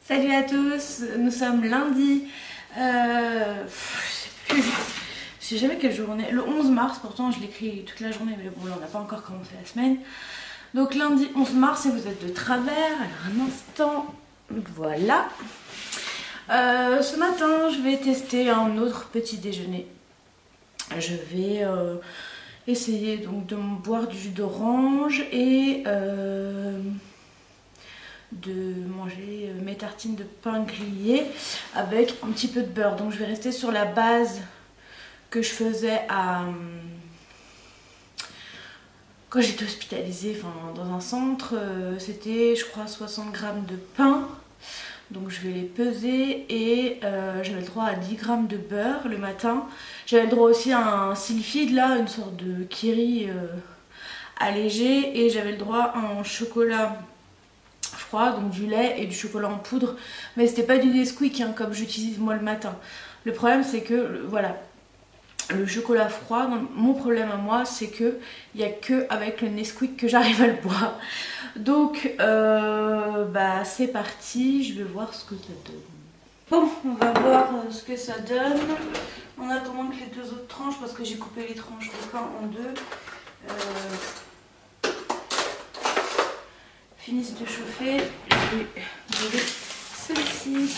Salut à tous, nous sommes lundi, je sais jamais quel jour on est, le 11 mars, pourtant je l'écris toute la journée, mais bon là on n'a pas encore commencé la semaine. Donc lundi 11 mars et vous êtes de travers, alors un instant, voilà. Ce matin je vais tester un autre petit déjeuner. Je vais essayer donc de boire du jus d'orange et de manger mes tartines de pain grillé avec un petit peu de beurre. Donc je vais rester sur la base que je faisais quand j'étais hospitalisée, enfin dans un centre. C'était je crois 60 grammes de pain. Donc je vais les peser et j'avais le droit à 10 grammes de beurre le matin. J'avais le droit aussi à un silphide là, une sorte de kiri allégé, et j'avais le droit à un chocolat froid, donc du lait et du chocolat en poudre, mais c'était pas du Nesquik hein, comme j'utilise moi le matin. Le problème c'est que voilà, le chocolat froid, mon problème à moi c'est que il n'y a que avec le Nesquik que j'arrive à le boire. Donc bah c'est parti, je vais voir ce que ça donne. Bon, on va voir ce que ça donne en attendant que les deux autres tranches, parce que j'ai coupé les tranches de pain en deux, finissent de chauffer. Je vais brûler celle-ci.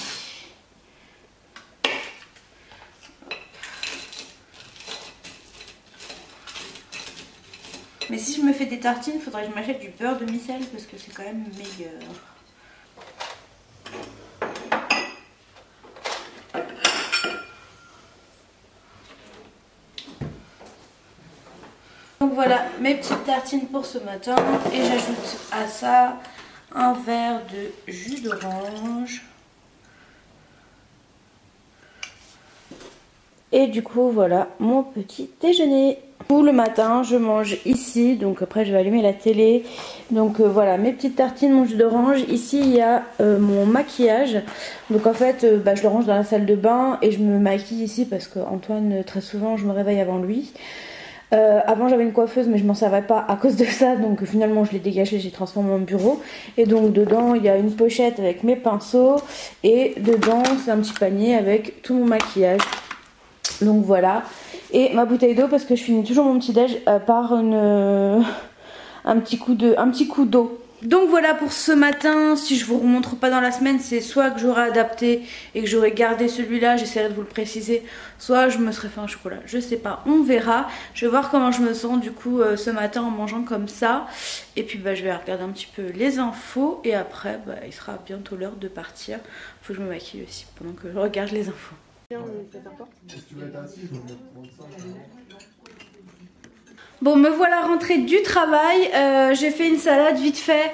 Mais si je me fais des tartines, il faudrait que je m'achète du beurre de micelle parce que c'est quand même meilleur. Donc voilà mes petites tartines pour ce matin, et j'ajoute à ça un verre de jus d'orange. Et du coup voilà mon petit déjeuner. Tout le matin je mange ici, donc après je vais allumer la télé. Donc voilà mes petites tartines, mon jus d'orange. Ici il y a mon maquillage. Donc en fait je le range dans la salle de bain et je me maquille ici parce que Antoine, très souvent je me réveille avant lui. Avant j'avais une coiffeuse mais je m'en servais pas à cause de ça, donc finalement je l'ai dégagé, j'ai transformé en bureau. Et donc dedans il y a une pochette avec mes pinceaux, et dedans c'est un petit panier avec tout mon maquillage. Donc voilà, et ma bouteille d'eau parce que je finis toujours mon petit déj par un petit coup d'eau. Donc voilà pour ce matin. Si je vous remontre pas dans la semaine, c'est soit que j'aurais adapté et que j'aurais gardé celui-là, j'essaierai de vous le préciser, soit je me serais fait un chocolat, je sais pas, on verra. Je vais voir comment je me sens du coup ce matin en mangeant comme ça. Et puis je vais regarder un petit peu les infos, et après il sera bientôt l'heure de partir. Faut que je me maquille aussi pendant que je regarde les infos. Bon, me voilà rentrée du travail. J'ai fait une salade vite fait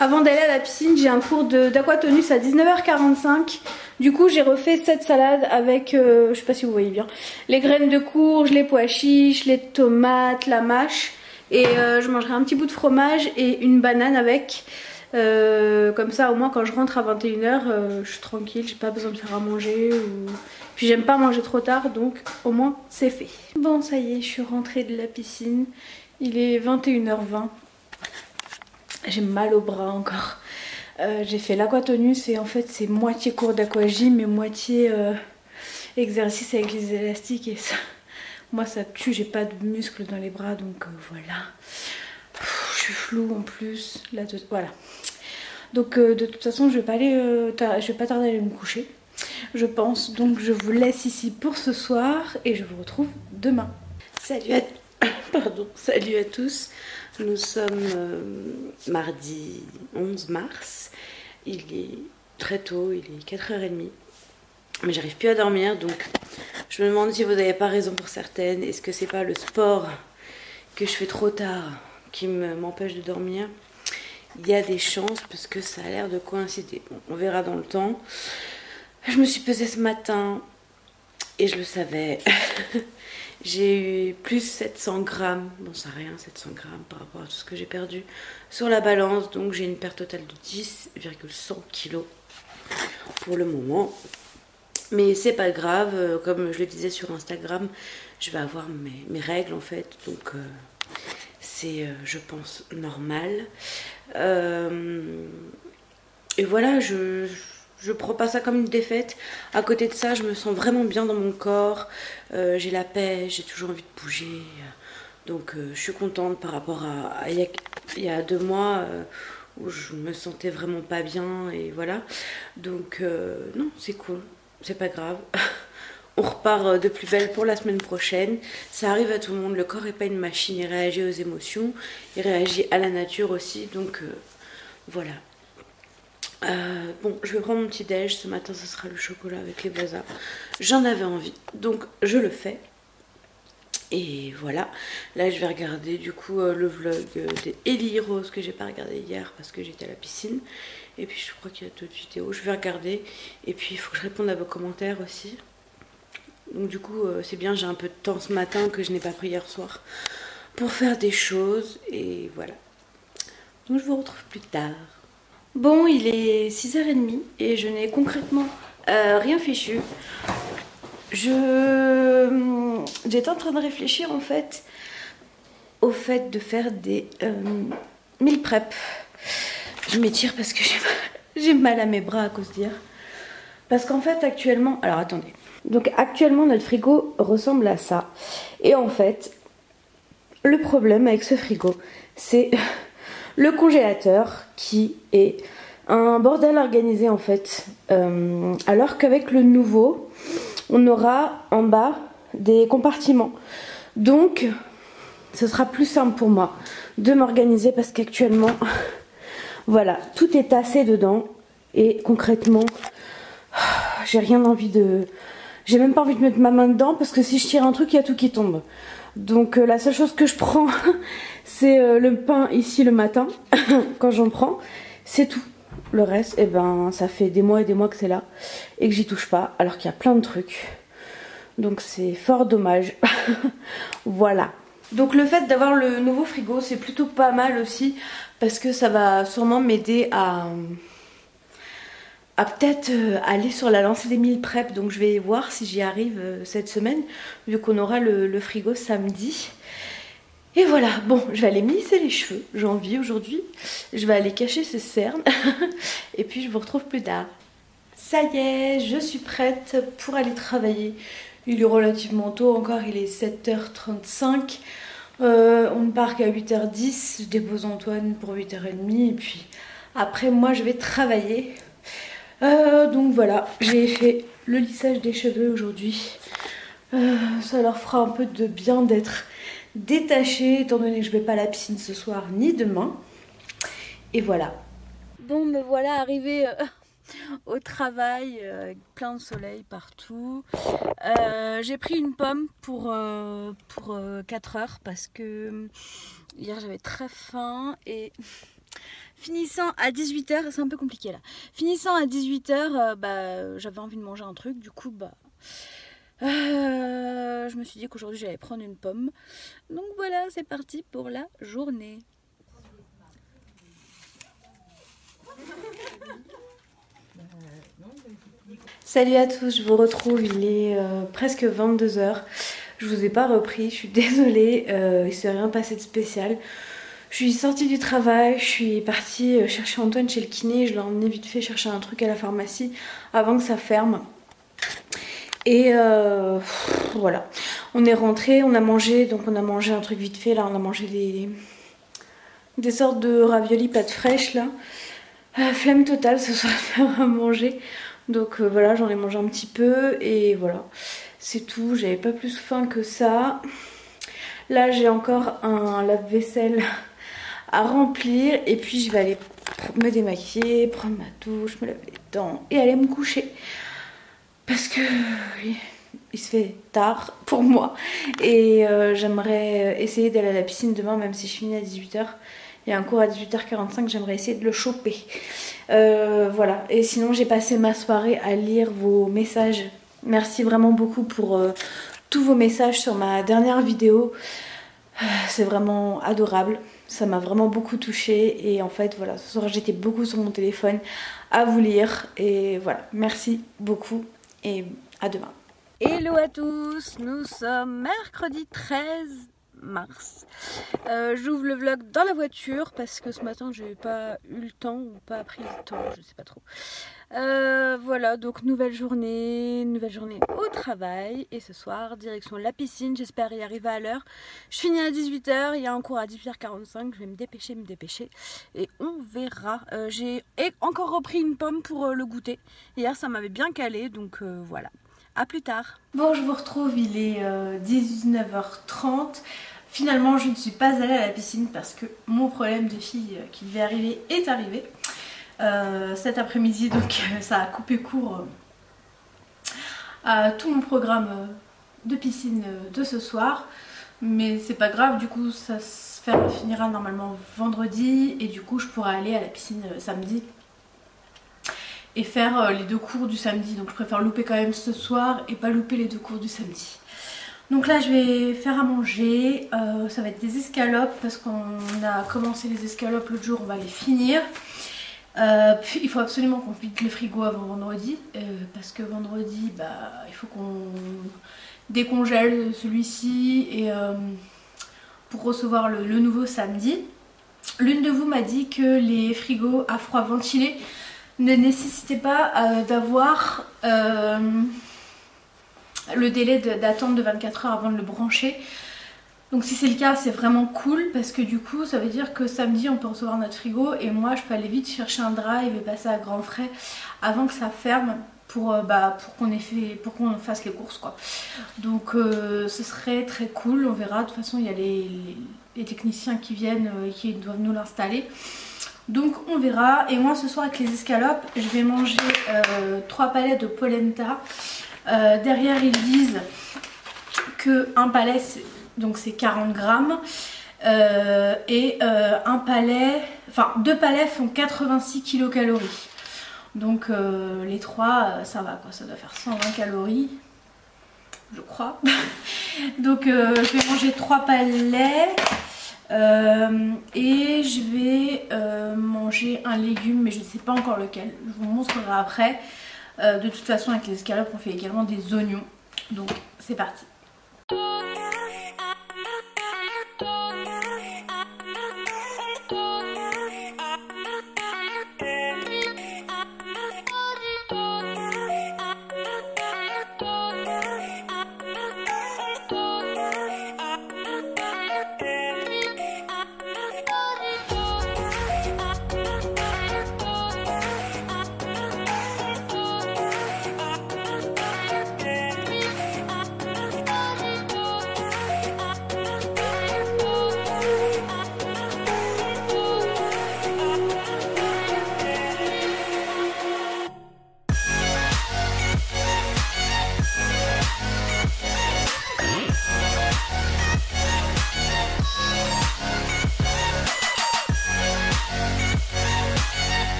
avant d'aller à la piscine. J'ai un cours d'aquatonus à 19h45. Du coup j'ai refait cette salade avec, je sais pas si vous voyez bien, les graines de courge, les pois chiches, les tomates, la mâche. Et je mangerai un petit bout de fromage et une banane avec. Comme ça au moins quand je rentre à 21h je suis tranquille, j'ai pas besoin de faire à manger puis j'aime pas manger trop tard, donc au moins c'est fait. Bon ça y est, je suis rentrée de la piscine, il est 21h20, j'ai mal au bras encore. J'ai fait l'aquatonus et en fait c'est moitié cours d'aquagym et moitié exercice avec les élastiques, et ça, moi ça tue, j'ai pas de muscles dans les bras, donc voilà. Je suis floue en plus, là, voilà. Donc de toute façon je vais pas tarder à aller me coucher, je pense. Donc je vous laisse ici pour ce soir et je vous retrouve demain. Salut à tous. Nous sommes mardi 11 mars. Il est très tôt, il est 4h30. Mais j'arrive plus à dormir, donc je me demande si vous n'avez pas raison pour certaines. Est-ce que c'est pas le sport que je fais trop tard qui m'empêche de dormir? Il y a des chances parce que ça a l'air de coïncider. Bon, on verra dans le temps. Je me suis pesée ce matin et je le savais. J'ai eu plus 700 grammes. Bon, c'est rien, 700 grammes par rapport à tout ce que j'ai perdu sur la balance. Donc j'ai une perte totale de 10,100 kg pour le moment. Mais c'est pas grave. Comme je le disais sur Instagram, je vais avoir mes règles en fait. Donc c'est, je pense, normal. Et voilà, je prends pas ça comme une défaite. À côté de ça, je me sens vraiment bien dans mon corps. J'ai la pêche, j'ai toujours envie de bouger. Donc je suis contente par rapport à il y a 2 mois où je me sentais vraiment pas bien et voilà. Donc non, c'est cool, c'est pas grave. On repart de plus belle pour la semaine prochaine. Ça arrive à tout le monde, le corps n'est pas une machine, il réagit aux émotions, il réagit à la nature aussi, donc voilà. Bon, je vais prendre mon petit déj. Ce matin, ce sera le chocolat avec les bazars. J'en avais envie, donc je le fais. Et voilà. Là, je vais regarder du coup le vlog des Ellie Rose que j'ai pas regardé hier parce que j'étais à la piscine. Et puis, je crois qu'il y a d'autres vidéos. Je vais regarder. Et puis, il faut que je réponde à vos commentaires aussi. Donc, du coup, c'est bien. J'ai un peu de temps ce matin que je n'ai pas pris hier soir pour faire des choses. Et voilà. Donc, je vous retrouve plus tard. Bon, il est 6h30 et je n'ai concrètement rien fichu. J'étais en train de réfléchir en fait au fait de faire des meal prep. Je m'étire parce que j'ai mal à mes bras à cause d'hier. Parce qu'en fait actuellement, alors attendez. Donc actuellement notre frigo ressemble à ça. Et en fait, le problème avec ce frigo, c'est le congélateur qui est un bordel organisé en fait. Alors qu'avec le nouveau, on aura en bas des compartiments. Donc, ce sera plus simple pour moi de m'organiser parce qu'actuellement, voilà, tout est tassé dedans. Et concrètement, j'ai rien envie de... J'ai même pas envie de mettre ma main dedans parce que si je tire un truc, il y a tout qui tombe. Donc la seule chose que je prends, c'est le pain ici le matin, quand j'en prends, c'est tout. Le reste, eh ben, ça fait des mois et des mois que c'est là et que j'y touche pas, alors qu'il y a plein de trucs. Donc c'est fort dommage. Voilà. Donc le fait d'avoir le nouveau frigo, c'est plutôt pas mal aussi, parce que ça va sûrement m'aider à peut-être aller sur la lancée des meal prep. Donc je vais voir si j'y arrive cette semaine, vu qu'on aura le frigo samedi. Et voilà, bon, je vais aller me lisser les cheveux, j'ai envie aujourd'hui. Je vais aller cacher ces cernes. Et puis je vous retrouve plus tard. Ça y est, je suis prête pour aller travailler. Il est relativement tôt encore, il est 7h35. On ne part qu'à 8h10, je dépose Antoine pour 8h30. Et puis après moi je vais travailler. Donc voilà, j'ai fait le lissage des cheveux aujourd'hui. Ça leur fera un peu de bien d'être détachés, étant donné que je vais pas à la piscine ce soir ni demain. Et voilà. Bon, me voilà arrivée au travail, avec plein de soleil partout. J'ai pris une pomme pour 4 heures parce que hier j'avais très faim et... Finissant à 18h, c'est un peu compliqué là. Finissant à 18h, j'avais envie de manger un truc, du coup je me suis dit qu'aujourd'hui j'allais prendre une pomme. Donc voilà, c'est parti pour la journée. Salut à tous, je vous retrouve, il est presque 22h. Je vous ai pas repris, je suis désolée, il s'est rien passé de spécial. Je suis sortie du travail, je suis partie chercher Antoine chez le kiné, je l'ai emmené vite fait chercher un truc à la pharmacie avant que ça ferme. Et voilà, on est rentré, on a mangé, donc on a mangé un truc vite fait là, on a mangé des sortes de raviolis pâtes fraîches là. Flemme totale ce soir de faire à manger, donc voilà, j'en ai mangé un petit peu et voilà, c'est tout, j'avais pas plus faim que ça. Là j'ai encore un lave-vaisselle à remplir et puis je vais aller me démaquiller, prendre ma douche, me laver les dents et aller me coucher parce que il se fait tard pour moi et j'aimerais essayer d'aller à la piscine demain, même si je finis à 18h. Il y a un cours à 18h45, j'aimerais essayer de le choper. Voilà, et sinon j'ai passé ma soirée à lire vos messages. Merci vraiment beaucoup pour tous vos messages sur ma dernière vidéo. C'est vraiment adorable. Ça m'a vraiment beaucoup touchée et en fait voilà, ce soir j'étais beaucoup sur mon téléphone à vous lire et voilà, merci beaucoup et à demain. Hello à tous, nous sommes mercredi 13 mars. J'ouvre le vlog dans la voiture parce que ce matin j'ai pas eu le temps ou pas pris le temps, je sais pas trop. Voilà, donc nouvelle journée au travail et ce soir direction la piscine, j'espère y arriver à l'heure. Je finis à 18 h, il y a un cours à 18 h 45, je vais me dépêcher et on verra. J'ai encore repris une pomme pour le goûter. Hier ça m'avait bien calé, donc voilà. A plus tard. Bon, je vous retrouve, il est 19 h 30. Finalement, je ne suis pas allée à la piscine parce que mon problème de fille qui devait arriver est arrivé cet après-midi. Donc ça a coupé court à tout mon programme de piscine de ce soir. Mais c'est pas grave, du coup ça se finira normalement vendredi. Et du coup je pourrai aller à la piscine samedi et faire les 2 cours du samedi. Donc je préfère louper quand même ce soir et pas louper les 2 cours du samedi. Donc là je vais faire à manger, ça va être des escalopes parce qu'on a commencé les escalopes l'autre jour, on va les finir. Puis il faut absolument qu'on vide le frigo avant vendredi parce que vendredi il faut qu'on décongèle celui-ci et pour recevoir le nouveau samedi. L'une de vous m'a dit que les frigos à froid ventilé ne nécessitait pas d'avoir le délai d'attente de 24 heures avant de le brancher. Donc si c'est le cas, c'est vraiment cool parce que du coup ça veut dire que samedi on peut recevoir notre frigo et moi je peux aller vite chercher un drive et passer à grands frais avant que ça ferme pour qu'on fasse les courses quoi. Donc ce serait très cool, on verra. De toute façon il y a les techniciens qui viennent et qui doivent nous l'installer. Donc on verra. Et moi ce soir avec les escalopes je vais manger 3 palets de polenta. Derrière ils disent que un palais c'est 40 grammes et un palais, enfin 2 palais font 86 kilocalories. Donc les 3 ça va quoi, ça doit faire 120 calories je crois. Donc je vais manger 3 palais. Et je vais manger un légume mais je ne sais pas encore lequel, je vous montrerai après. De toute façon avec les escalopes on fait également des oignons, donc c'est parti.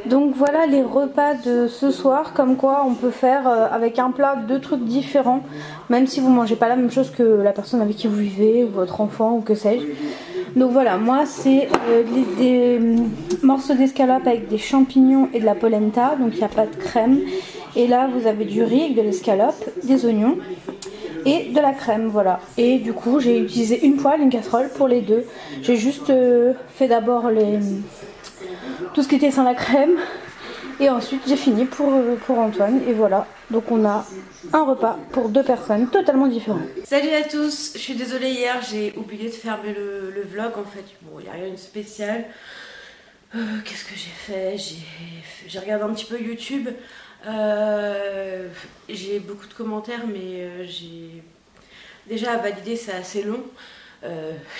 Donc voilà les repas de ce soir, comme quoi on peut faire avec un plat 2 trucs différents, même si vous mangez pas la même chose que la personne avec qui vous vivez, ou votre enfant, ou que sais-je. Donc voilà, moi c'est des morceaux d'escalope avec des champignons et de la polenta, donc il n'y a pas de crème. Et là vous avez du riz avec de l'escalope, des oignons et de la crème, voilà. Et du coup j'ai utilisé une poêle, une casserole pour les deux. J'ai juste fait d'abord tout ce qui était sans la crème et ensuite j'ai fini pour Antoine et voilà. Donc on a un repas pour 2 personnes totalement différentes. Salut à tous, je suis désolée, hier j'ai oublié de fermer le vlog en fait. Bon, il n'y a rien de spécial. Qu'est-ce que j'ai fait? J'ai regardé un petit peu YouTube. J'ai beaucoup de commentaires mais j'ai déjà à valider, c'est assez long. Il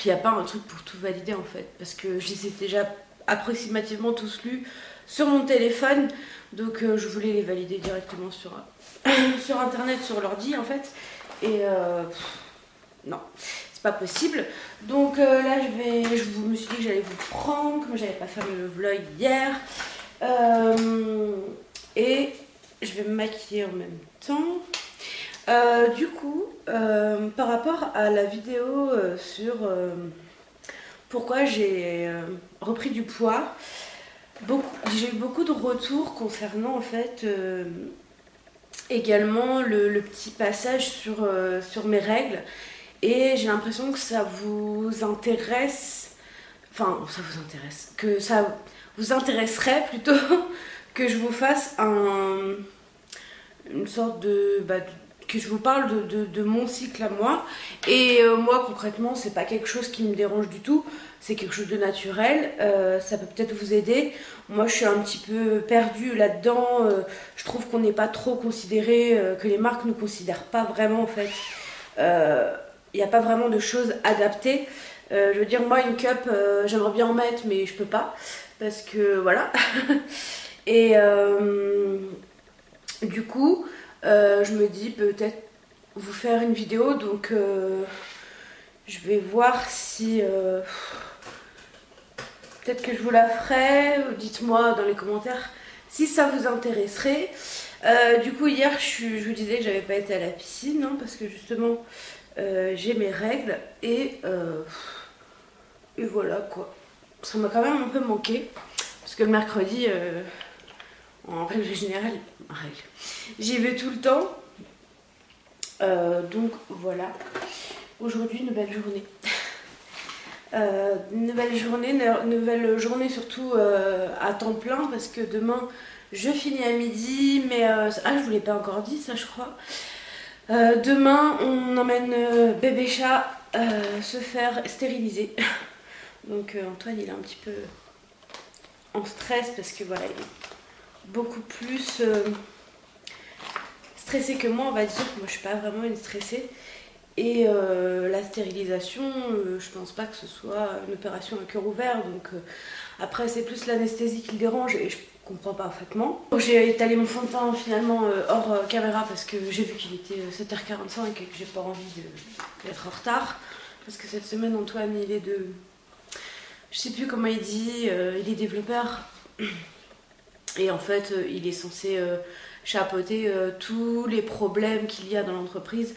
n'y a pas un truc pour tout valider en fait parce que je les ai déjà approximativement tous lus sur mon téléphone, donc je voulais les valider directement sur internet, sur l'ordi en fait, et non, c'est pas possible. Donc là je me suis dit que j'allais vous prendre, comme j'avais pas fait le vlog hier, et je vais me maquiller en même temps. Du coup, par rapport à la vidéo sur pourquoi j'ai repris du poids, J'ai eu beaucoup de retours concernant en fait également le petit passage sur mes règles. Et j'ai l'impression que ça vous intéresse, enfin ça vous intéresse, que ça vous intéresserait plutôt que je vous fasse une sorte que je vous parle de mon cycle à moi. Et moi concrètement c'est pas quelque chose qui me dérange du tout, c'est quelque chose de naturel, ça peut peut-être vous aider. Moi je suis un petit peu perdue là-dedans, je trouve qu'on n'est pas trop considéré, que les marques ne considèrent pas vraiment en fait. Il n'y a pas vraiment de choses adaptées. Je veux dire, moi une cup j'aimerais bien en mettre mais je peux pas parce que voilà. Et du coup je me dis peut-être vous faire une vidéo, donc je vais voir si peut-être que je vous la ferai. Dites-moi dans les commentaires si ça vous intéresserait. Du coup hier je vous disais que j'avais pas été à la piscine hein, parce que justement j'ai mes règles et voilà quoi. Ça m'a quand même un peu manqué parce que le mercredi en règle générale j'y vais tout le temps, donc voilà. Aujourd'hui nouvelle journée. Nouvelle journée surtout à temps plein parce que demain je finis à midi, mais je vous l'ai pas encore dit ça je crois. Demain on emmène bébé chat se faire stériliser. Donc Antoine il est un petit peu en stress parce que voilà il est beaucoup plus stressé que moi on va dire. Moi je suis pas vraiment une stressée. Et la stérilisation, je pense pas que ce soit une opération à cœur ouvert, donc après c'est plus l'anesthésie qui le dérange et je comprends parfaitement. J'ai étalé mon fond de teint finalement hors caméra parce que j'ai vu qu'il était 7h45 et que j'ai pas envie d'être en retard. Parce que cette semaine Antoine il est de... Je sais plus comment il dit, il est développeur. Et en fait il est censé chapeauter tous les problèmes qu'il y a dans l'entreprise.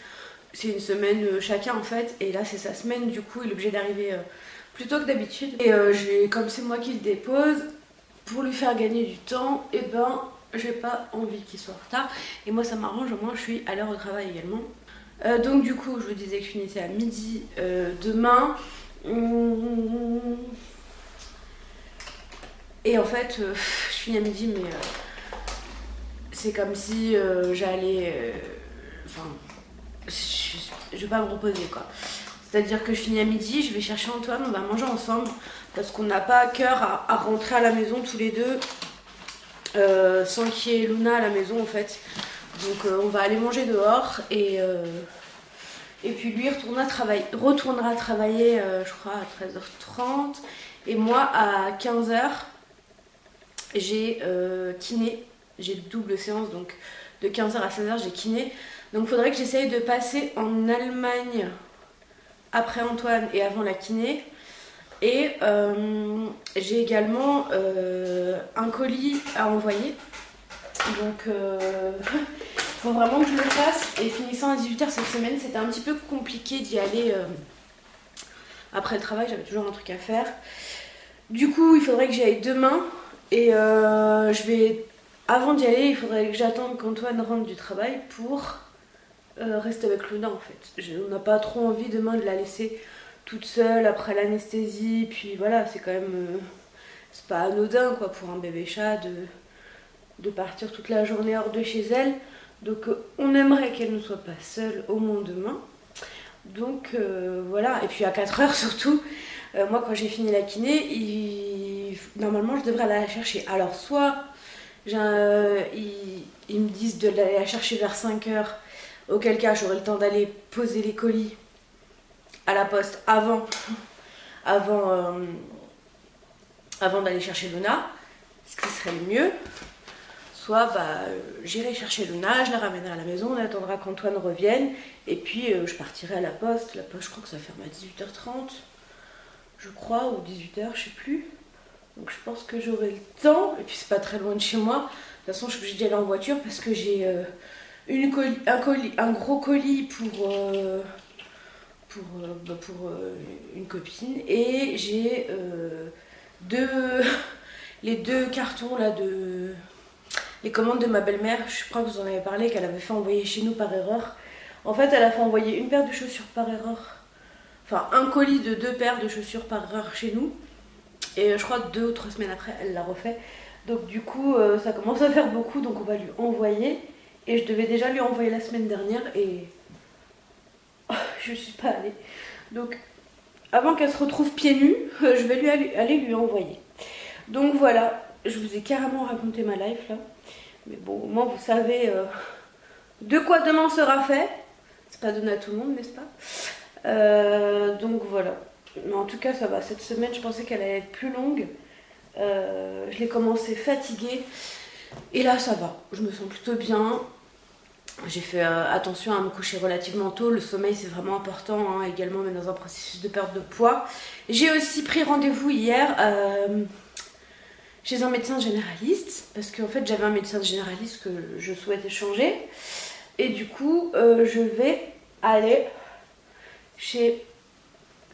C'est une semaine chacun en fait, et là c'est sa semaine, du coup il est obligé d'arriver plus tôt que d'habitude. Et comme c'est moi qui le dépose, pour lui faire gagner du temps, et ben j'ai pas envie qu'il soit en retard. Et moi ça m'arrange, au moins je suis à l'heure au travail également. Donc du coup je vous disais que je finissais à midi demain. Et en fait je finis à midi mais c'est comme si j'allais... Enfin... je vais pas me reposer quoi. C'est-à-dire que je finis à midi, je vais chercher Antoine, on va manger ensemble parce qu'on n'a pas à cœur à rentrer à la maison tous les deux sans qu'il y ait Luna à la maison en fait. Donc on va aller manger dehors et puis lui retournera travailler je crois à 13h30 et moi à 15h j'ai kiné, j'ai double séance donc de 15h à 16h j'ai kiné. Donc il faudrait que j'essaye de passer en Allemagne après Antoine et avant la kiné. Et j'ai également un colis à envoyer. Donc il faut vraiment que je le fasse. Et finissant à 18h cette semaine, c'était un petit peu compliqué d'y aller après le travail, j'avais toujours un truc à faire. Du coup il faudrait que j'y aille demain. Et avant d'y aller, il faudrait que j'attende qu'Antoine rentre du travail pour... reste avec Luna en fait. On n'a pas trop envie demain de la laisser toute seule après l'anesthésie. Puis voilà, c'est quand même... c'est pas anodin quoi pour un bébé chat de partir toute la journée hors de chez elle. Donc on aimerait qu'elle ne soit pas seule au moins demain. Donc voilà. Et puis à 4h surtout, moi quand j'ai fini la kiné, normalement je devrais aller la chercher. Alors soit ils me disent de l'aller la chercher vers 5h. Auquel cas j'aurai le temps d'aller poser les colis à la poste avant d'aller chercher Luna, ce qui serait le mieux. Soit j'irai chercher Luna, je la ramènerai à la maison, on attendra qu'Antoine revienne et puis je partirai à la poste. La poste je crois que ça ferme à 18h30 je crois, ou 18h, je sais plus. Donc je pense que j'aurai le temps, et puis c'est pas très loin de chez moi. De toute façon je suis obligée d'y aller en voiture parce que j'ai un gros colis pour une copine et j'ai les 2 cartons là de... les commandes de ma belle-mère. Je crois que vous en avez parlé, qu'elle avait fait envoyer chez nous par erreur. En fait, elle a fait envoyer une paire de chaussures par erreur. Enfin, un colis de 2 paires de chaussures par erreur chez nous. Et je crois 2 ou 3 semaines après, elle l'a refait. Donc du coup, ça commence à faire beaucoup, donc on va lui envoyer. Et je devais déjà lui envoyer la semaine dernière et je suis pas allée. Donc avant qu'elle se retrouve pieds nus, je vais aller lui envoyer. Donc voilà, je vous ai carrément raconté ma life là. Mais bon, au moins vous savez de quoi demain sera fait. C'est pas donné à tout le monde, n'est-ce pas? Donc voilà. Mais en tout cas, ça va. Cette semaine, je pensais qu'elle allait être plus longue. Je l'ai commencé fatiguée. Et là, ça va. Je me sens plutôt bien. J'ai fait attention à me coucher relativement tôt. Le sommeil, c'est vraiment important, hein, également, même dans un processus de perte de poids. J'ai aussi pris rendez-vous hier chez un médecin généraliste. Parce qu'en fait, j'avais un médecin généraliste que je souhaitais changer. Et du coup, je vais aller chez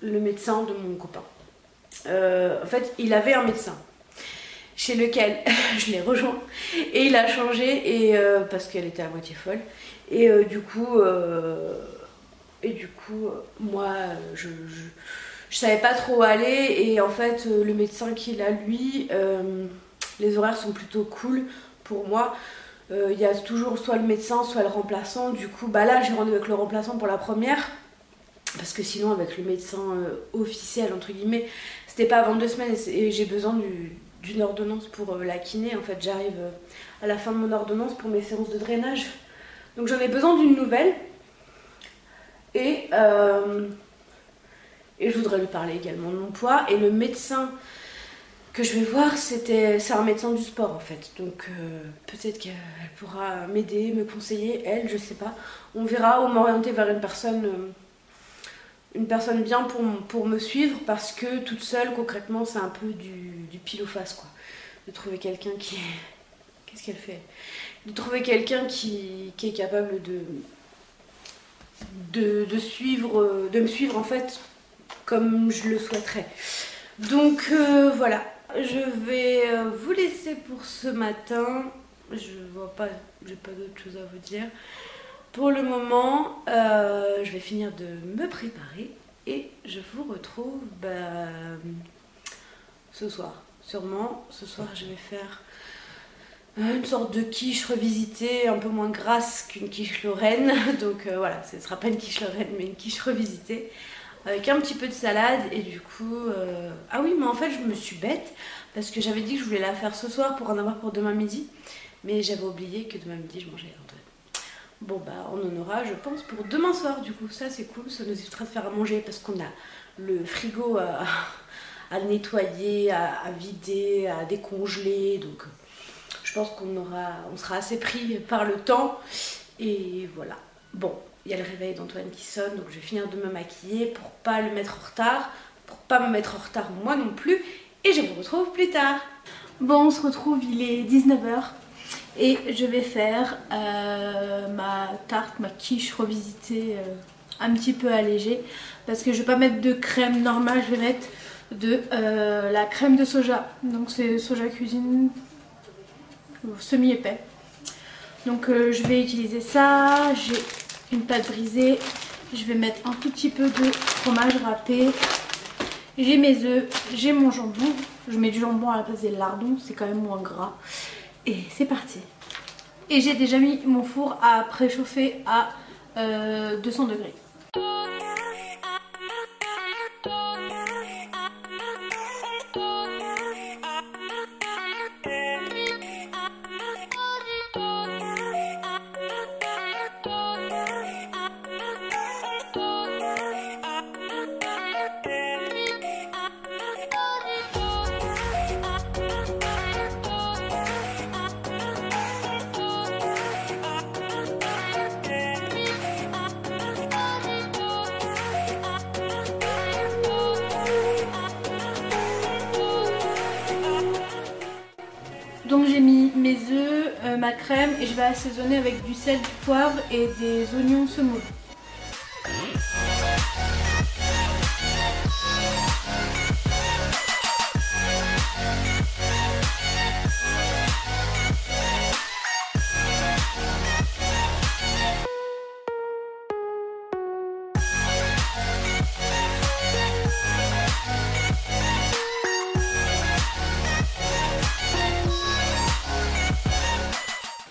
le médecin de mon copain. En fait, il avait un médecin chez lequel je l'ai rejoint et il a changé et parce qu'elle était à moitié folle et du coup moi je savais pas trop où aller et en fait le médecin qu'il a lui les horaires sont plutôt cool pour moi. Il y a toujours soit le médecin soit le remplaçant. Du coup bah là j'ai rendez-vous avec le remplaçant pour la première. Parce que sinon avec le médecin officiel entre guillemets c'était pas avant 2 semaines et j'ai besoin d'une ordonnance pour la kiné. En fait j'arrive à la fin de mon ordonnance pour mes séances de drainage. Donc j'en ai besoin d'une nouvelle. Et je voudrais lui parler également de mon poids. Et le médecin que je vais voir c'est un médecin du sport en fait. Donc peut-être qu'elle pourra m'aider, me conseiller, elle, je sais pas. On verra, ou m'orienter vers une personne bien pour me suivre parce que toute seule concrètement c'est un peu du pile ou face quoi. De trouver quelqu'un qui... Qu'est-ce qu'elle fait? De trouver quelqu'un qui est capable de me suivre en fait comme je le souhaiterais. Donc voilà, je vais vous laisser pour ce matin. J'ai pas d'autre chose à vous dire. Pour le moment, je vais finir de me préparer et je vous retrouve ce soir. Sûrement, ce soir je vais faire une sorte de quiche revisitée, un peu moins grasse qu'une quiche lorraine. Donc voilà, ce ne sera pas une quiche lorraine mais une quiche revisitée. Avec un petit peu de salade et du coup... Ah oui, mais en fait je me suis bête parce que j'avais dit que je voulais la faire ce soir pour en avoir pour demain midi. Mais j'avais oublié que demain midi je mangeais Antoine. Bon bah on en aura je pense pour demain soir du coup, ça c'est cool, ça nous évitera de faire à manger parce qu'on a le frigo à nettoyer, à vider, à décongeler, donc je pense on sera assez pris par le temps et voilà. Bon, il y a le réveil d'Antoine qui sonne donc je vais finir de me maquiller pour pas le mettre en retard, pour pas me mettre en retard moi non plus et je vous retrouve plus tard. Bon, on se retrouve, il est 19h. Et je vais faire ma tarte, ma quiche revisitée un petit peu allégée. Parce que je vais pas mettre de crème normale, je vais mettre de la crème de soja. Donc c'est soja cuisine semi-épais. Donc je vais utiliser ça. J'ai une pâte brisée. Je vais mettre un tout petit peu de fromage râpé. J'ai mes œufs, j'ai mon jambon. Je mets du jambon à la place des lardons, c'est quand même moins gras. Et c'est parti. Et j'ai déjà mis mon four à préchauffer à 200 degrés. Donc j'ai mis mes œufs, ma crème et je vais assaisonner avec du sel, du poivre et des oignons semolés.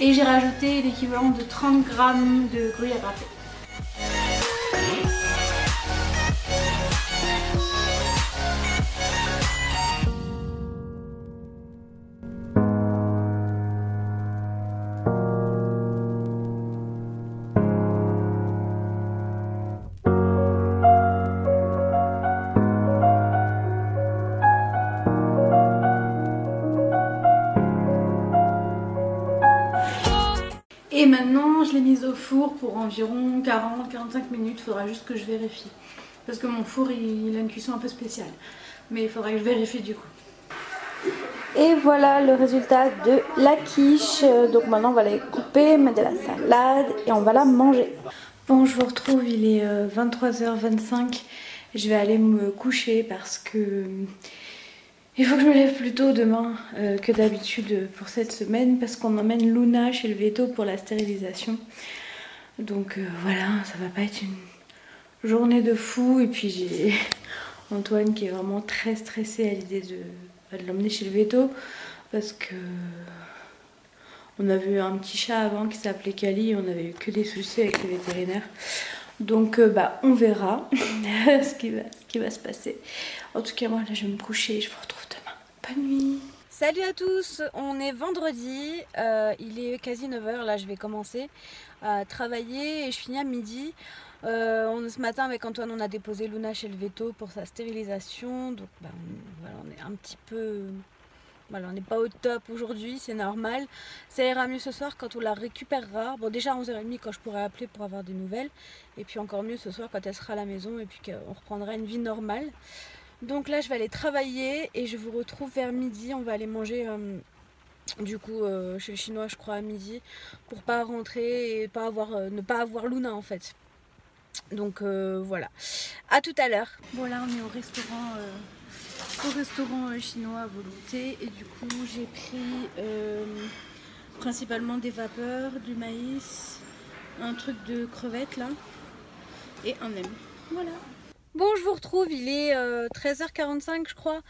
Et j'ai rajouté l'équivalent de 30 grammes de gruyère râpée. Et maintenant je l'ai mise au four pour environ 40-45 minutes, il faudra juste que je vérifie. Parce que mon four il a une cuisson un peu spéciale. Mais il faudra que je vérifie du coup. Et voilà le résultat de la quiche. Donc maintenant on va les couper, mettre de la salade et on va la manger. Bon, je vous retrouve, il est 23h25. Je vais aller me coucher parce que il faut que je me lève plus tôt demain que d'habitude pour cette semaine, parce qu'on emmène Luna chez le veto pour la stérilisation. Donc voilà, ça va pas être une journée de fou. Et puis j'ai Antoine qui est vraiment très stressé à l'idée de l'emmener chez le veto, parce que on avait eu un petit chat avant qui s'appelait Kali et on avait eu que des soucis avec les vétérinaires. Donc on verra ce qui va se passer. En tout cas moi là je vais me coucher et je vous retrouve demain. Bonne nuit. Salut à tous, on est vendredi, il est quasi 9h, là je vais commencer à travailler et je finis à midi. Ce matin avec Antoine on a déposé Luna chez le veto pour sa stérilisation, donc voilà, on est un petit peu... Voilà, on n'est pas au top aujourd'hui, c'est normal. Ça ira mieux ce soir quand on la récupérera. Bon, déjà à 11h30 quand je pourrai appeler pour avoir des nouvelles. Et puis encore mieux ce soir quand elle sera à la maison et puis qu'on reprendra une vie normale. Donc là, je vais aller travailler et je vous retrouve vers midi. On va aller manger du coup chez le chinois, je crois, à midi. Pour pas rentrer et ne pas avoir Luna en fait. Donc voilà. À tout à l'heure. Bon là, on est au restaurant chinois à volonté et du coup j'ai pris principalement des vapeurs, du maïs, un truc de crevettes là et un M. Voilà. Bon, je vous retrouve, il est 13h45 je crois.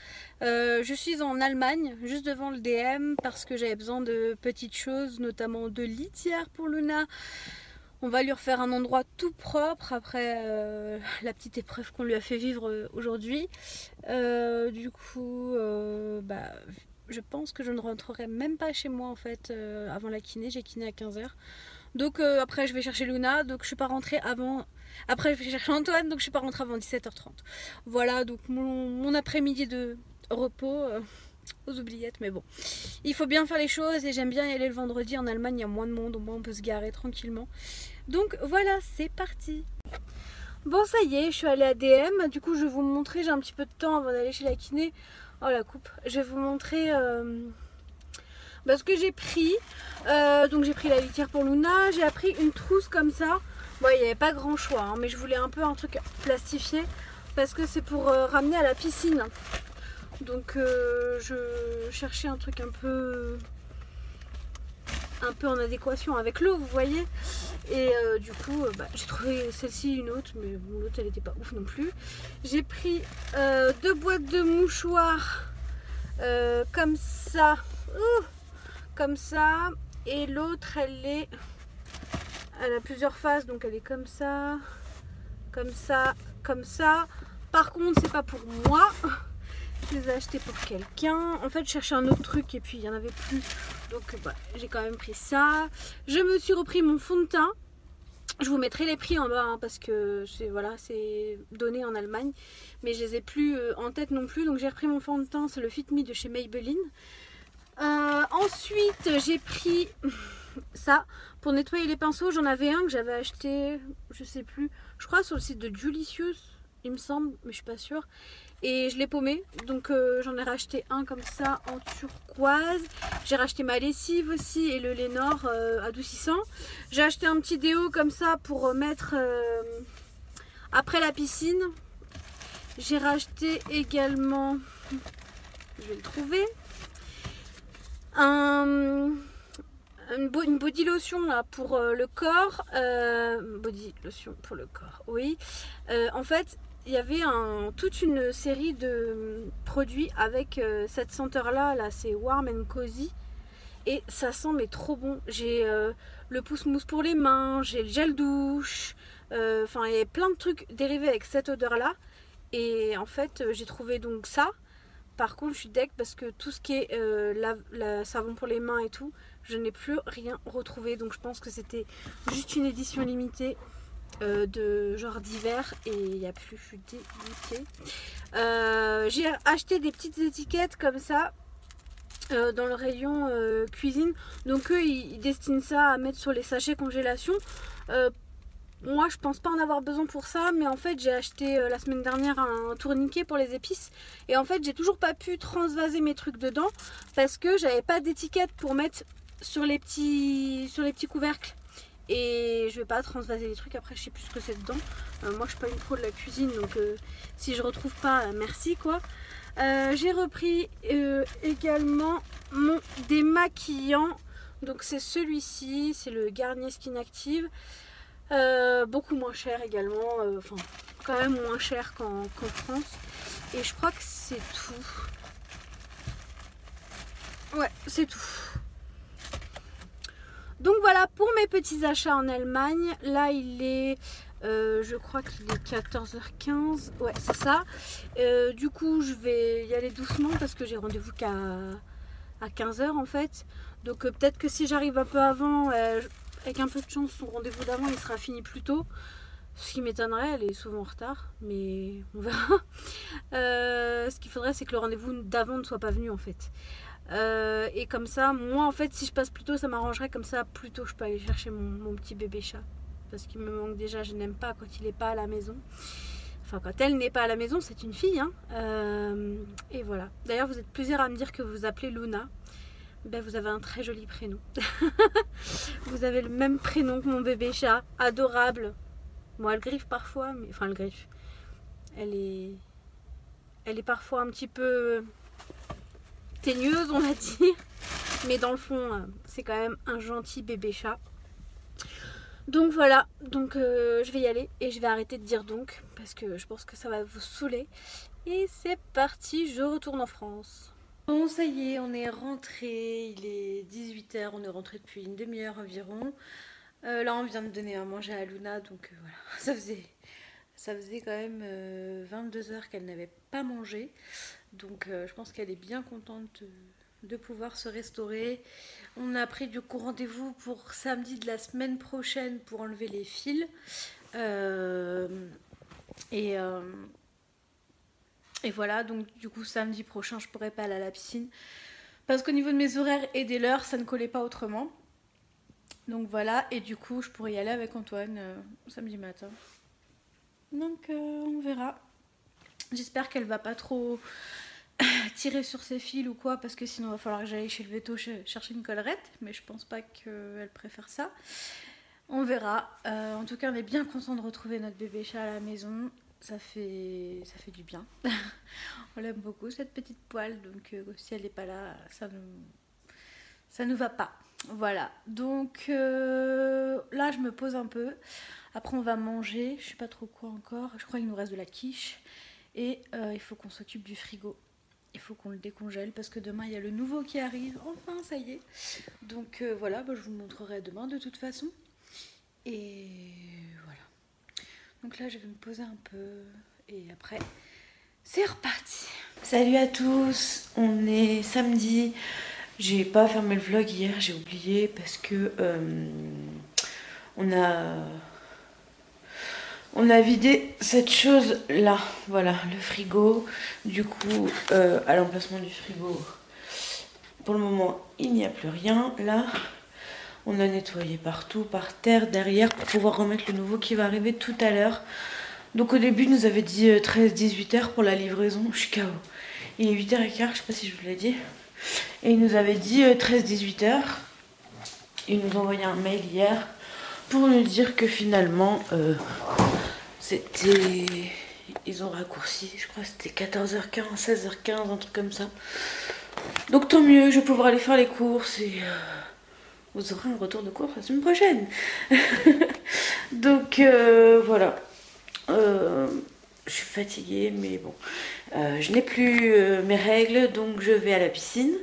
Je suis en Allemagne, juste devant le DM parce que j'avais besoin de petites choses, notamment de litière pour Luna. On va lui refaire un endroit tout propre après la petite épreuve qu'on lui a fait vivre aujourd'hui. Du coup, je pense que je ne rentrerai même pas chez moi en fait avant la kiné. J'ai kiné à 15h. Donc après je vais chercher Luna, donc je suis pas rentrée avant. Après je vais chercher Antoine, donc je suis pas rentrée avant 17h30. Voilà donc mon après-midi de repos. Aux oubliettes, mais bon, il faut bien faire les choses et j'aime bien y aller le vendredi. En Allemagne il y a moins de monde, au moins on peut se garer tranquillement. Donc voilà, c'est parti. Bon, ça y est, je suis allée à DM. Du coup je vais vous montrer, j'ai un petit peu de temps avant d'aller chez la kiné. Oh la coupe, je vais vous montrer ce que j'ai pris. Donc j'ai pris la litière pour Luna, j'ai pris une trousse comme ça. Bon, il n'y avait pas grand choix hein, mais je voulais un peu un truc plastifié parce que c'est pour ramener à la piscine. Donc je cherchais un truc un peu en adéquation avec l'eau, vous voyez. Et du coup j'ai trouvé celle-ci, une autre, mais bon, l'autre elle était pas ouf non plus. J'ai pris 2 boîtes de mouchoirs comme ça, et l'autre elle a plusieurs faces, donc elle est comme ça, comme ça, comme ça. Par contre c'est pas pour moi. Je les ai achetés pour quelqu'un. En fait, je cherchais un autre truc et puis il n'y en avait plus. Donc, j'ai quand même pris ça. Je me suis repris mon fond de teint. Je vous mettrai les prix en bas hein, parce que c'est donné en Allemagne. Mais je les ai plus en tête non plus. Donc, j'ai repris mon fond de teint. C'est le Fit Me de chez Maybelline. Ensuite, j'ai pris ça pour nettoyer les pinceaux. J'en avais un que j'avais acheté, je sais plus, je crois sur le site de Julicius, il me semble, mais je suis pas sûre. Et je l'ai paumé, donc j'en ai racheté un comme ça en turquoise. J'ai racheté ma lessive aussi et le Lénore adoucissant. J'ai acheté un petit déo comme ça pour mettre après la piscine. J'ai racheté également, je vais le trouver, une body lotion là pour le corps. Body lotion pour le corps, oui. En fait, il y avait toute une série de produits avec cette senteur là, c'est Warm and Cozy. et ça sent mais trop bon. J'ai le pousse-mousse pour les mains, j'ai le gel douche, enfin il y a plein de trucs dérivés avec cette odeur là. Et en fait j'ai trouvé donc ça. Par contre je suis deg parce que tout ce qui est la savon pour les mains et tout, je n'ai plus rien retrouvé. Donc je pense que c'était juste une édition limitée de genre d'hiver et il n'y a plus, je suis dégoûtée. J'ai acheté des petites étiquettes comme ça dans le rayon cuisine. Donc eux ils destinent ça à mettre sur les sachets congélation. Moi je pense pas en avoir besoin pour ça, mais en fait j'ai acheté la semaine dernière un tourniquet pour les épices et en fait j'ai toujours pas pu transvaser mes trucs dedans parce que j'avais pas d'étiquette pour mettre sur les petits couvercles et je vais pas transvaser les trucs. Après je sais plus ce que c'est dedans. Moi je suis pas une pro de la cuisine, donc si je retrouve pas, merci quoi. J'ai repris également mon démaquillant, donc c'est celui-ci, c'est le Garnier Skin Active. Beaucoup moins cher également, enfin quand même moins cher qu'en France, et je crois que c'est tout. Ouais, c'est tout. Donc voilà pour mes petits achats en Allemagne. Là il est je crois qu'il est 14h15, ouais c'est ça. Du coup je vais y aller doucement parce que j'ai rendez-vous qu'à 15h en fait. Donc peut-être que si j'arrive un peu avant, avec un peu de chance, son rendez-vous d'avant il sera fini plus tôt. Ce qui m'étonnerait, elle est souvent en retard, mais on verra. Ce qu'il faudrait c'est que le rendez-vous d'avant ne soit pas venu en fait. Et comme ça, moi en fait si je passe plus tôt ça m'arrangerait, comme ça plus tôt je peux aller chercher mon petit bébé chat. Parce qu'il me manque déjà, je n'aime pas quand il n'est pas à la maison. Enfin quand elle n'est pas à la maison, c'est une fille hein. Et voilà. D'ailleurs vous êtes plusieurs à me dire que vous appelez Luna. Ben, vous avez un très joli prénom. Vous avez le même prénom que mon bébé chat, adorable. Bon elle griffe parfois, mais enfin elle griffe. Elle est parfois un petit peu teigneuse on va dire. Mais dans le fond c'est quand même un gentil bébé chat. Donc voilà, donc je vais y aller et je vais arrêter de dire donc parce que je pense que ça va vous saouler. Et c'est parti, je retourne en France. Bon ça y est, on est rentré, il est 18h, on est rentré depuis une demi-heure environ. Là on vient de donner à manger à Luna, donc voilà, ça faisait quand même 22h qu'elle n'avait pas mangé. Donc je pense qu'elle est bien contente de pouvoir se restaurer. On a pris du coup rendez-vous pour samedi de la semaine prochaine pour enlever les fils. Et voilà, donc du coup samedi prochain je pourrais pas aller à la piscine parce qu'au niveau de mes horaires et des leurs ça ne collait pas autrement. Donc voilà, et du coup je pourrais y aller avec Antoine samedi matin. Donc on verra. J'espère qu'elle va pas trop tirer sur ses fils ou quoi, parce que sinon il va falloir que j'aille chez le veto chercher une collerette, mais je pense pas qu'elle préfère ça. On verra. En tout cas on est bien content de retrouver notre bébé chat à la maison. Ça fait du bien. On l'aime beaucoup cette petite poêle, donc si elle n'est pas là, ça nous va pas. Voilà, donc là je me pose un peu. Après on va manger, je sais pas trop quoi encore. Je crois qu'il nous reste de la quiche. Et il faut qu'on s'occupe du frigo. Il faut qu'on le décongèle parce que demain il y a le nouveau qui arrive. Enfin ça y est. Donc voilà, je vous le montrerai demain de toute façon. Et voilà. Donc là je vais me poser un peu et après c'est reparti. Salut à tous, on est samedi. J'ai pas fermé le vlog hier, j'ai oublié parce que on a vidé cette chose là, voilà, le frigo. Du coup à l'emplacement du frigo pour le moment il n'y a plus rien. Là on a nettoyé partout, par terre, derrière, pour pouvoir remettre le nouveau qui va arriver tout à l'heure. Donc au début, il nous avait dit 13-18h pour la livraison. Je suis KO. Il est 8h15, je sais pas si je vous l'ai dit. Et il nous avait dit 13-18h. Il nous a envoyé un mail hier pour nous dire que finalement, c'était... Ils ont raccourci, je crois que c'était 14h15, 16h15, un truc comme ça. Donc tant mieux, je vais pouvoir aller faire les courses et... vous aurez un retour de course la semaine prochaine. Donc voilà. Je suis fatiguée, mais bon. Je n'ai plus mes règles, donc je vais à la piscine.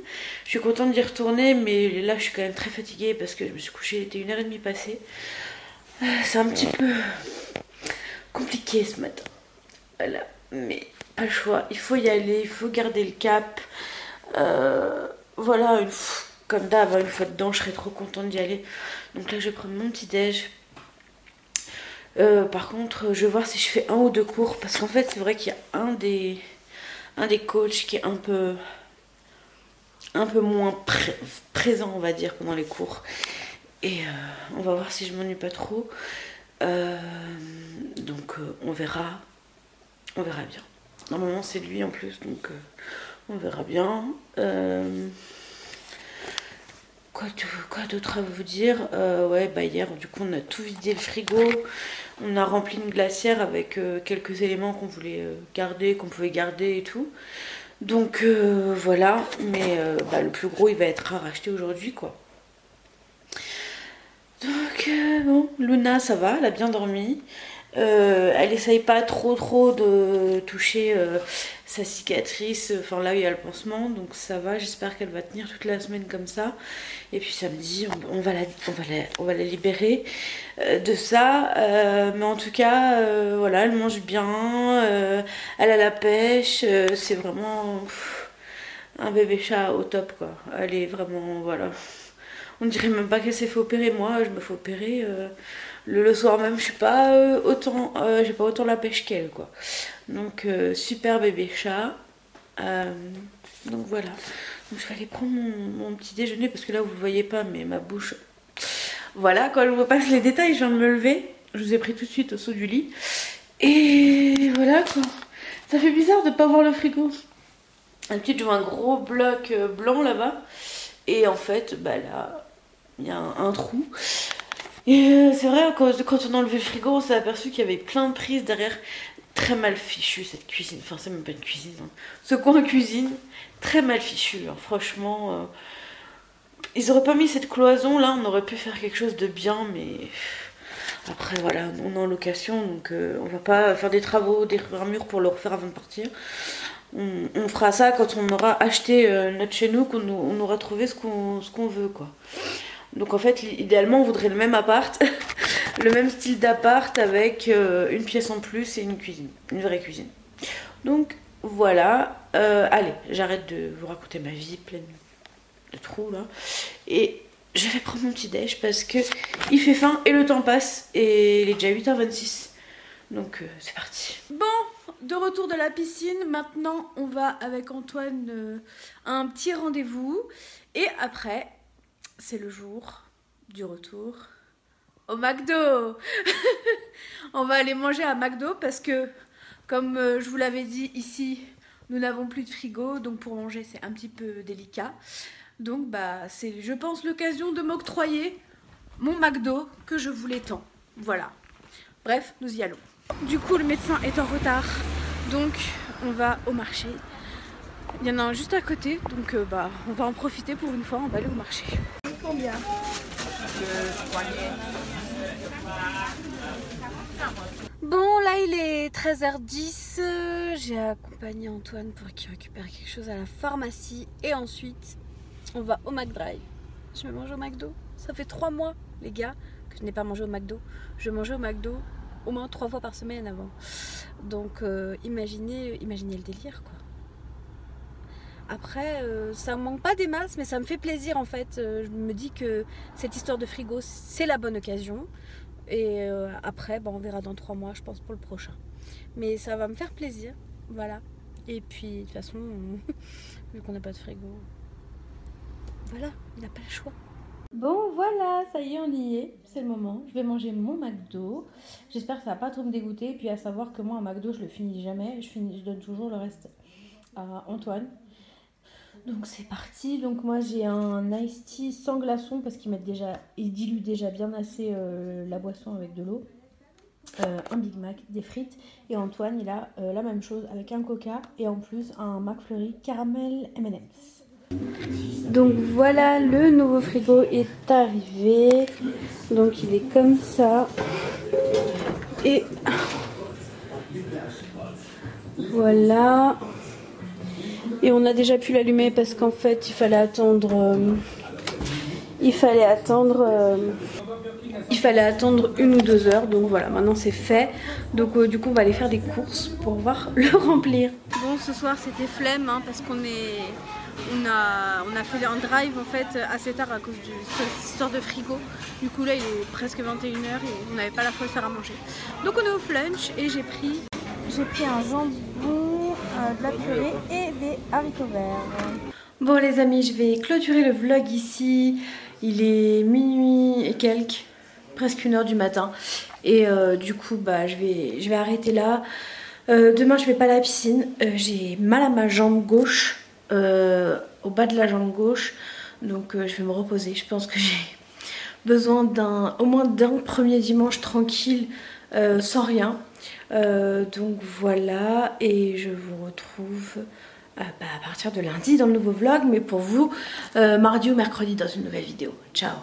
Je suis contente d'y retourner, mais là je suis quand même très fatiguée parce que je me suis couchée, il était 1h30 passée. C'est un petit peu compliqué ce matin. Voilà, mais pas le choix, il faut y aller, il faut garder le cap. Voilà, comme d'hab, une fois dedans, je serais trop contente d'y aller. Donc là, je vais prendre mon petit déj. Par contre, je vais voir si je fais 1 ou 2 cours, parce qu'en fait, c'est vrai qu'il y a un des coachs qui est un peu moins présent, on va dire, pendant les cours. Et on va voir si je m'ennuie pas trop. Donc on verra bien. Normalement c'est lui en plus, donc on verra bien. Quoi d'autre à vous dire? Ouais, bah hier du coup on a tout vidé le frigo, on a rempli une glacière avec quelques éléments qu'on voulait garder, qu'on pouvait garder et tout. Donc voilà, mais bah, le plus gros il va être à racheter aujourd'hui quoi. Donc bon, Luna ça va, elle a bien dormi. Elle essaye pas trop de toucher sa cicatrice, enfin là où il y a le pansement, donc ça va, j'espère qu'elle va tenir toute la semaine comme ça. Et puis samedi on va la libérer de ça, mais en tout cas voilà, elle mange bien, elle a la pêche, c'est vraiment un bébé chat au top quoi. Elle est vraiment, voilà, on dirait même pas qu'elle s'est fait opérer. Moi je me fais opérer le soir même, je suis pas j'ai pas autant la pêche qu'elle quoi. Donc super bébé chat. Donc voilà, donc je vais aller prendre mon petit déjeuner parce que là vous le voyez pas, mais ma bouche, voilà, quand je vous passe les détails, je viens de me lever, je vous ai pris tout de suite au saut du lit et voilà quoi. Ça fait bizarre de pas voir le frigo. D'habitude je vois un gros bloc blanc là-bas et en fait bah là il y a un trou. Et c'est vrai, quand on a enlevé le frigo, on s'est aperçu qu'il y avait plein de prises derrière. Très mal fichu cette cuisine, enfin c'est même pas une cuisine, hein. Ce coin cuisine, très mal fichu, hein. Franchement, ils auraient pas mis cette cloison là, on aurait pu faire quelque chose de bien, mais après voilà, on est en location, donc on va pas faire des travaux, des ramures pour le refaire avant de partir. On fera ça quand on aura acheté notre chez nous, qu'on aura trouvé ce qu'on veut quoi. Donc en fait, idéalement, on voudrait le même appart, le même style d'appart avec une pièce en plus et une cuisine, une vraie cuisine. Donc voilà, allez, j'arrête de vous raconter ma vie pleine de trous là. Et je vais prendre mon petit déj parce que il fait faim et le temps passe et il est déjà 8h26. Donc c'est parti. Bon, de retour de la piscine, maintenant on va avec Antoine à un petit rendez-vous. Et après, c'est le jour du retour au McDo. On va aller manger à McDo parce que, comme je vous l'avais dit ici, nous n'avons plus de frigo, donc pour manger c'est un petit peu délicat. Donc bah c'est, je pense, l'occasion de m'octroyer mon McDo que je voulais tant. Voilà. Bref, nous y allons. Du coup, le médecin est en retard, donc on va au marché. Il y en a un juste à côté, donc bah on va en profiter pour une fois, on va aller au marché. Combien ? Bon, là il est 13h10, j'ai accompagné Antoine pour qu'il récupère quelque chose à la pharmacie et ensuite on va au McDrive. Je vais manger au McDo. Ça fait 3 mois, les gars, que je n'ai pas mangé au McDo. Je mangeais au McDo au moins 3 fois par semaine avant. Donc imaginez le délire quoi. Après, ça me manque pas des masses, mais ça me fait plaisir en fait. Je me dis que cette histoire de frigo, c'est la bonne occasion. Et après, bah, on verra dans 3 mois, je pense, pour le prochain. Mais ça va me faire plaisir, voilà. Et puis, de toute façon, vu qu'on n'a pas de frigo, voilà, on n'a pas le choix. Bon voilà, ça y est, on y est, c'est le moment. Je vais manger mon McDo. J'espère que ça va pas trop me dégoûter. Et puis à savoir que moi, un McDo, je le finis jamais. Je donne toujours le reste à Antoine. Donc c'est parti. Donc moi j'ai un iced tea sans glaçon parce qu'ils diluent déjà bien assez la boisson avec de l'eau. Un Big Mac, des frites. Et Antoine il a la même chose avec un Coca et en plus un McFlurry caramel M&M's. Donc voilà, le nouveau frigo est arrivé. Donc il est comme ça. Et Voilà. Et on a déjà pu l'allumer parce qu'en fait il fallait attendre il fallait attendre 1 ou 2 heures. Donc voilà, maintenant c'est fait. Donc du coup on va aller faire des courses pour pouvoir le remplir. Bon, ce soir c'était flemme hein, parce qu'on a fait un drive en fait assez tard à cause de cette histoire de frigo. Du coup là il est presque 21h et on n'avait pas la foi de faire à manger. Donc on est au flunch et j'ai pris un jambon, de la purée et des haricots verts. Bon les amis, je vais clôturer le vlog ici. Il est minuit et quelques, presque 1h du matin. Et du coup bah, je vais arrêter là. Demain je vais pas à la piscine. J'ai mal à ma jambe gauche, au bas de la jambe gauche. Donc je vais me reposer. Je pense que j'ai besoin au moins d'un premier dimanche tranquille, sans rien. Donc voilà, et je vous retrouve à partir de lundi dans le nouveau vlog, mais pour vous mardi ou mercredi dans une nouvelle vidéo. Ciao.